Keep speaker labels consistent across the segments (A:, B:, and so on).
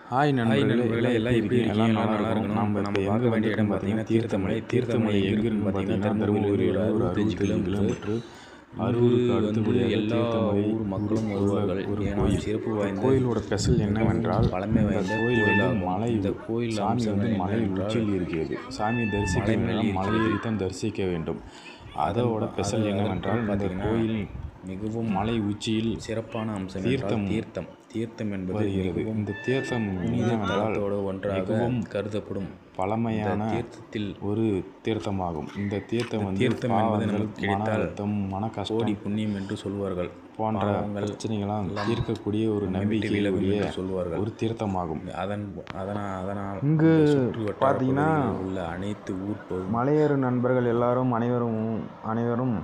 A: Hi நண்பர்களே, எல்லாம் எப்படி இருக்கீங்க? எல்லாம் நல்லா இருக்கணும். நம்ம பார்க்க வேண்டிய இடம் பார்த்தீங்கன்னா தீர்த்தமலை. தீர்த்தமலை எங்கே இருக்குன்னு பார்த்தீங்கன்னா தருமபுரியில் ஒரு 65 கிலோமீட்டர். அரூருக்கு அடுத்தபடியாக எல்லா ஊர் மக்களும் வருவார்கள். ஏன்னா சிறப்பு வாய்ந்த கோயிலோட ஸ்பெஷல் என்னவென்றால் பழமை வாய்ந்த கோயில் மலை. இந்த கோயில் சாமி மலை உச்சியில் இருக்கிறது. சாமி தரிசிக்க மலையை தான் தரிசிக்க வேண்டும். அதோட ஸ்பெஷல் என்னவென்றால் இந்த கோயில் மிகவும் மலை உச்சியில் சிறப்பான அம்சம் தீர்த்தம் என்பது இந்த தீர்த்தம் புனிதத்தலத்தோடு ஒன்றாக கருதப்படும் பழமையான தீர்த்தத்தில் ஒரு தீர்த்தமாகும். இந்த தீர்த்தம் தீர்த்தம் என்பது நமக்கு கிடைத்தால் மன கஷ்டம் புண்ணியம் என்று சொல்வார்கள். போன்ற பிரச்சனைகளாம் தீர்க்கக்கூடிய ஒரு நம்பிக்கையுடைய சொல்வார்கள். ஒரு தீர்த்தமாகும். அதனால் இங்கு பார்த்தீங்கன்னா உள்ள அனைத்து ஊர் மலையேறும் நண்பர்கள் எல்லாரும் அனைவரும்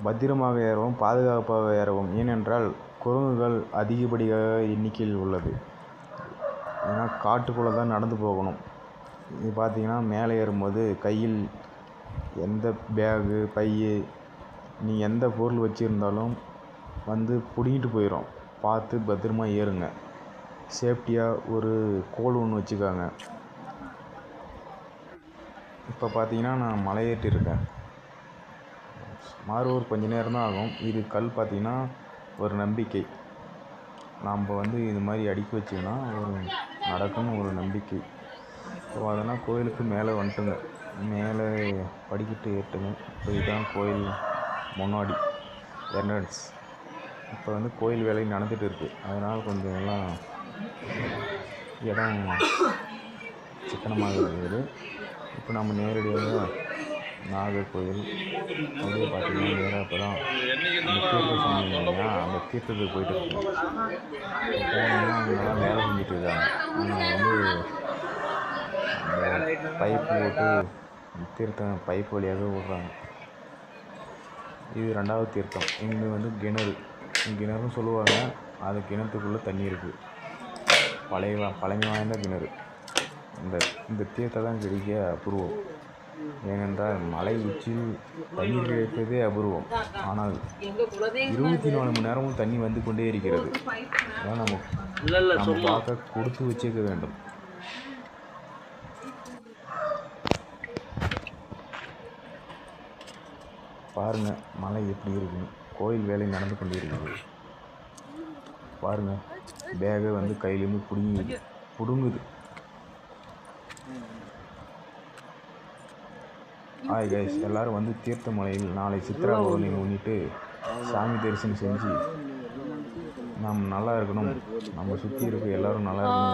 A: பத்திரமாக ஏறவும் பாதுகாப்பாக ஏறவும். ஏனென்றால் குரங்குகள் அதிகப்படியாக எண்ணிக்கையில் உள்ளது. ஏன்னா காட்டுக்குள்ளே தான் நடந்து போகணும். இது பார்த்திங்கன்னா மேலே ஏறும்போது கையில் எந்த பேகு பையு நீங்கள் எந்த பொருள் வச்சுருந்தாலும் வந்து பிடிங்கிட்டு போயிடும். பார்த்து பத்திரமா ஏறுங்க. சேஃப்டியாக ஒரு கோல் ஒன்று வச்சுக்காங்க. இப்போ பார்த்திங்கன்னா நான் மலை ஏற்றிருக்கேன். மாறுவோர் கொஞ்ச நேரம் தான் ஆகும். இது கல் பார்த்திங்கன்னா ஒரு நம்பிக்கை. நாம் வந்து இது மாதிரி அடுக்கி வச்சிங்கன்னா ஒரு நடக்கும்னு ஒரு நம்பிக்கை. ஸோ அதெல்லாம் கோயிலுக்கு மேலே வந்துட்டுங்க. மேலே படிக்கிட்டு ஏற்றுங்க. இப்போ இதுதான் கோயில் முன்னாடி என்ட்ரன்ஸ். இப்போ வந்து கோயில் வேலை நடந்துகிட்டு இருக்குது. அதனால் கொஞ்சம் எல்லாம் இடம் சிக்கனமாக இருக்குது. இப்போ நம்ம நேரடியாக நாகர்கோயில் அப்படியே பார்த்தீங்கன்னா நேராக இப்போ தான் அந்த தீர்த்தம் சொன்னீங்கன்னா அந்த தீர்த்தத்துக்கு போயிட்டு இருக்கோம். போனோம்னா அங்கெல்லாம் வேலை செஞ்சுட்டு இருக்காங்க. அங்கே வந்து அந்த பைப்பு போட்டு தீர்த்தம் பைப் வழியாக விடுறாங்க. இது 2வது தீர்த்தம். இங்கே வந்து கிணறுன்னு சொல்லுவாங்க. அது கிணத்துக்குள்ளே தண்ணி இருக்குது. பழமை வாய்ந்த கிணறு. இந்த தீர்த்தம் தான் கிடைக்க அபூர்வம். ஏனென்றால் மலை உச்சியில் தண்ணீர் கிடைப்பதே அபூர்வம். ஆனால் 24 மணி நேரமும் தண்ணி வந்து கொண்டே இருக்கிறது. அதான் நம்ம பார்க்க கொடுத்து வச்சுக்க வேண்டும். பாருங்கள் மலை எப்படி இருக்குன்னு. கோயில் வேலை நடந்து கொண்டே இருக்கிறது. பாருங்கள் பேகை வந்து கையிலேருந்து பிடுங்குது. ஹாய் கைஸ், எல்லோரும் வந்து தீர்த்தமலையில் நாளை சித்ரா பௌர்ணமி முன்னிட்டு சாமி தரிசனம் செஞ்சு நாம் நல்லா இருக்கணும். நம்ம சுற்றி இருக்க எல்லோரும் நல்லா இருக்கணும்.